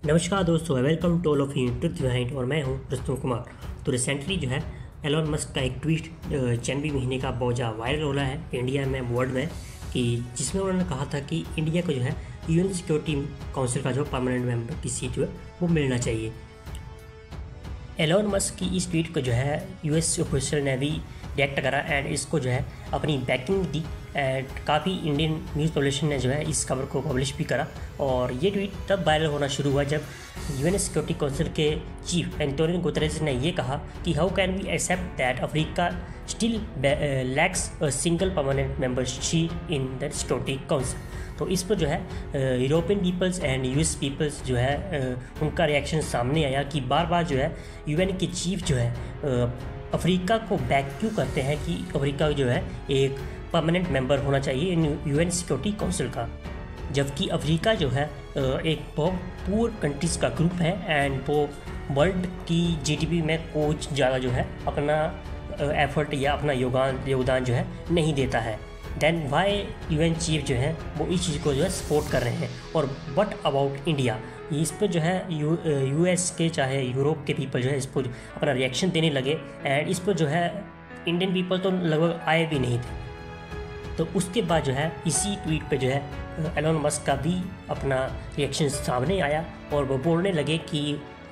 नमस्कार दोस्तों, welcome to all of you truth behind और मैं हूं रुस्तम कुमार। तो रिसेंटली जो है एलोन मस्क का एक ट्वीट जनवरी महीने का बहुत ज़्यादा वायरल हो रहा है इंडिया में, वर्ल्ड में, कि जिसमें उन्होंने कहा था कि इंडिया को जो है यूएन सिक्योरिटी काउंसिल का जो परमानेंट मेंबर की सीट जो है वो मिलना चाहिए। एलोन मस्क की इस ट्वीट को जो है यूएस ऑफिशियल ने भी रिएक्ट करा एंड इसको जो है अपनी बैकिंग दी एंड काफ़ी इंडियन न्यूज़ पब्लिशन ने जो है इस खबर को पब्लिश भी करा। और ये ट्वीट तब वायरल होना शुरू हुआ जब यूएन सिक्योरिटी काउंसिल के चीफ एंटोनियो गुतेरेस ने ये कहा कि how can we accept that Africa still lacks a single permanent membership in the security council. तो इस पर जो है European peoples and US peoples जो है उनका रिएक्शन सामने आया कि बार बार जो है यूएन के चीफ जो है अफ्रीका को बैक क्यों करते हैं कि अफ्रीका जो है एक परमानेंट मेंबर होना चाहिए इन यूएन सिक्योरिटी काउंसिल का, जबकि अफ्रीका जो है एक बहुत पुअर कंट्रीज़ का ग्रुप है एंड वो वर्ल्ड की जीडीपी में कुछ ज़्यादा जो है अपना एफर्ट या अपना योगदान जो है नहीं देता है। देन वाई यूएन चीफ जो है वो इस चीज़ को जो है सपोर्ट कर रहे हैं। और बट अबाउट इंडिया, इस पर जो है यूएस के चाहे यूरोप के पीपल जो है इस पर अपना रिएक्शन देने लगे एंड इस पर जो है इंडियन पीपल तो लगभग आए भी नहीं थे। तो उसके बाद जो है इसी ट्वीट पे जो है एलोन मस्क का भी अपना रिएक्शन सामने आया और वो बोलने लगे कि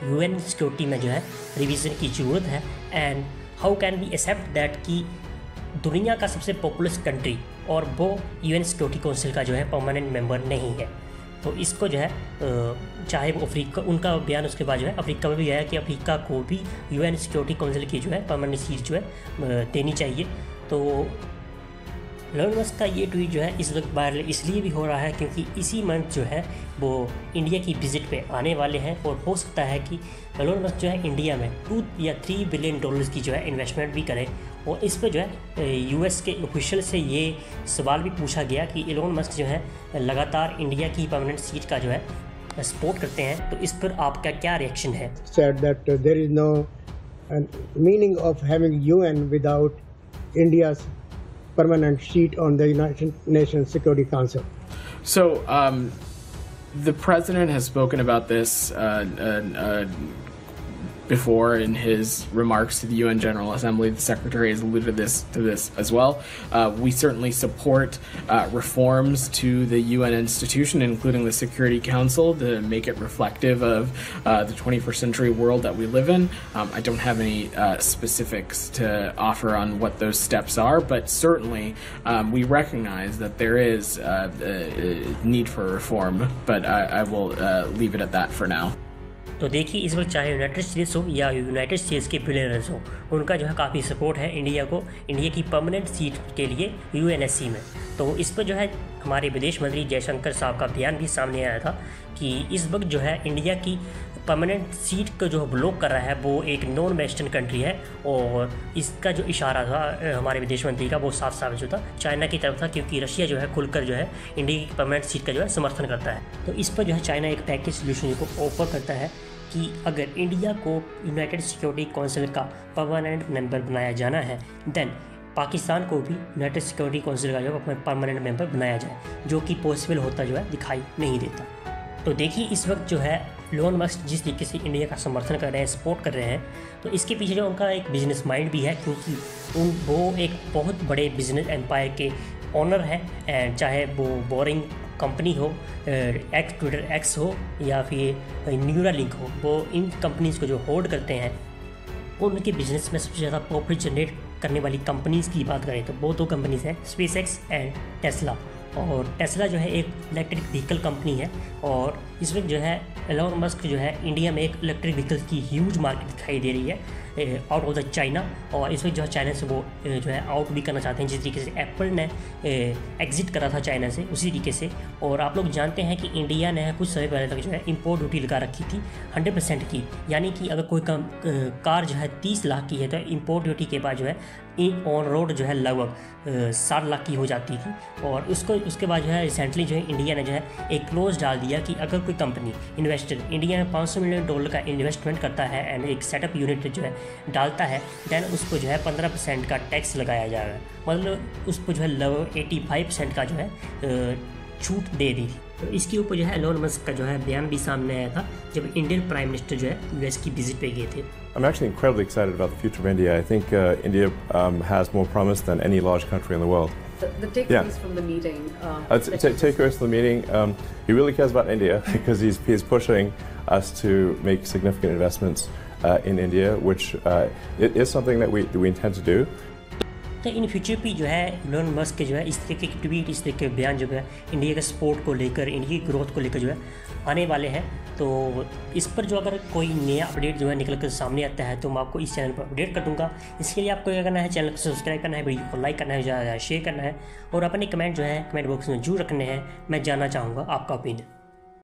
यूएन सिक्योरिटी में जो है रिवीजन की ज़रूरत है and how can we accept that कि दुनिया का सबसे पॉपुलस कंट्री और वो यूएन सिक्योरिटी काउंसिल का जो है परमानेंट मेंबर नहीं है। तो इसको जो है चाहे वो अफ्रीका, उनका बयान उसके बाद जो है अफ्रीका में भी आया कि अफ्रीका को भी यूएन सिक्योरिटी काउंसिल की जो है परमानेंट सीट जो है देनी चाहिए। तो एलोन मस्क का ये ट्वीट जो है इस वक्त वायरल इसलिए भी हो रहा है क्योंकि इसी मंथ जो है वो इंडिया की विजिट पे आने वाले हैं और हो सकता है कि एलोन मस्क जो है इंडिया में 2 या 3 बिलियन डॉलर्स की जो है इन्वेस्टमेंट भी करें। और इस पर जो है यूएस के ऑफिशियल से ये सवाल भी पूछा गया कि एलोन मस्क जो है लगातार इंडिया की परमानेंट सीट का जो है सपोर्ट करते हैं, तो इस पर आपका क्या रिएक्शन है? Said that there is no meaning of having UN without India's permanent seat on the United Nations Security Council. So, the president has spoken about this before in his remarks to the UN General Assembly. The Secretary has alluded to this as well. We certainly support reforms to the UN institution, including the Security Council, to make it reflective of the 21st century world that we live in. I don't have any specifics to offer on what those steps are, but certainly we recognize that there is a need for reform, but I will leave it at that for now. तो देखिए, इस वक्त चाहे United states हो या United states के billionaires हो, उनका जो है काफ़ी सपोर्ट है इंडिया को, इंडिया की परमानेंट सीट के लिए यूएनएससी में। तो इस पर जो है हमारे विदेश मंत्री जयशंकर साहब का बयान भी सामने आया था कि इस वक्त जो है इंडिया की परमानेंट सीट को जो ब्लॉक कर रहा है वो एक नॉन वेस्टर्न कंट्री है। और इसका जो इशारा था हमारे विदेश मंत्री का वो साफ साफ जो था चाइना की तरफ था, क्योंकि रशिया जो है खुलकर जो है इंडिया की परमानेंट सीट का जो है समर्थन करता है। तो इस पर जो है चाइना एक पैकेज सोल्यूशन को ऑफर करता है कि अगर इंडिया को यूनाइटेड सिक्योरिटी काउंसिल का परमानेंट मेंबर बनाया जाना है देन पाकिस्तान को भी यूनाइटेड सिक्योरिटी काउंसिल का जो है परमानेंट मेंबर बनाया जाए, जो कि पॉसिबल होता जो है दिखाई नहीं देता। तो देखिए, इस वक्त जो है एलोन मस्क जिस तरीके से इंडिया का समर्थन कर रहे हैं, सपोर्ट कर रहे हैं, तो इसके पीछे जो उनका एक बिजनेस माइंड भी है, क्योंकि वो एक बहुत बड़े बिजनेस एम्पायर के ऑनर है एंड चाहे वो बोरिंग कंपनी हो, ट्विटर एक्स हो या फिर न्यूरालिंक हो, वो इन कंपनीज़ को जो होल्ड करते हैं उनके बिजनेस में सबसे ज़्यादा प्रॉफिट जनरेट करने वाली कंपनीज़ की बात करें तो वो 2 कंपनीज़ हैं, स्पेसएक्स एंड टेस्ला। और टेस्ला जो है एक इलेक्ट्रिक व्हीकल कंपनी है और इस वक्त जो है एलोन मस्क जो है इंडिया में एक इलेक्ट्रिक व्हीकल की ह्यूज मार्केट दिखाई दे रही है आउट ऑफ द चाइना। और इस वक्त जो है चाइना से वो जो है आउट भी करना चाहते हैं, जिस तरीके से एप्पल ने एग्जिट करा था चाइना से, उसी तरीके से। और आप लोग जानते हैं कि इंडिया ने कुछ समय पहले तक जो है इंपोर्ट ड्यूटी लगा रखी थी 100% की, यानी कि अगर कोई कार जो है 30 लाख की है तो इंपोर्ट ड्यूटी के बाद जो है ऑन रोड जो है लगभग 60 लाख की हो जाती थी। और उसके बाद जो है रिसेंटली जो है इंडिया ने जो है एक क्लोज डाल दिया कि अगर कोई कंपनी इन्वेस्टर इंडिया में $500 मिलियन का इन्वेस्टमेंट करता है एंड एक सेटअप यूनिट जो है डालता है देन उसको जो है 15% का टैक्स लगाया जाएगा, मतलब उसको जो है लगभग 85% का जो है छूट दे दी थी। तो इसके ऊपर जो है एलोन मस्क का जो है बयान भी सामने आया था जब इंडियन प्राइम मिनिस्टर जो है यूएस की विजिट पे गए थे। I'm actually incredibly excited about the future of India. I think India has more promise than any large country in the world. The takeaways from the meeting. Takeaways from the meeting. He really cares about India because he's pushing us to make significant investments in India, which it is something that we intend to do. तो in future भी जो है Elon Musk के जो है इस तरीके के ट्वीट, इस तरीके के बयान जो है इंडिया के सपोर्ट को लेकर, इंडिया की ग्रोथ को लेकर जो है आने वाले हैं। तो इस पर जो अगर कोई नया अपडेट जो है निकल कर सामने आता है तो मैं आपको इस चैनल पर अपडेट कर दूंगा। इसके लिए आपको क्या करना है, चैनल को सब्सक्राइब करना है, वीडियो को लाइक करना है, ज़्यादा शेयर करना है और अपने कमेंट जो है कमेंट बॉक्स में जरूर रखने हैं। मैं जानना चाहूँगा आपका ओपिनियन।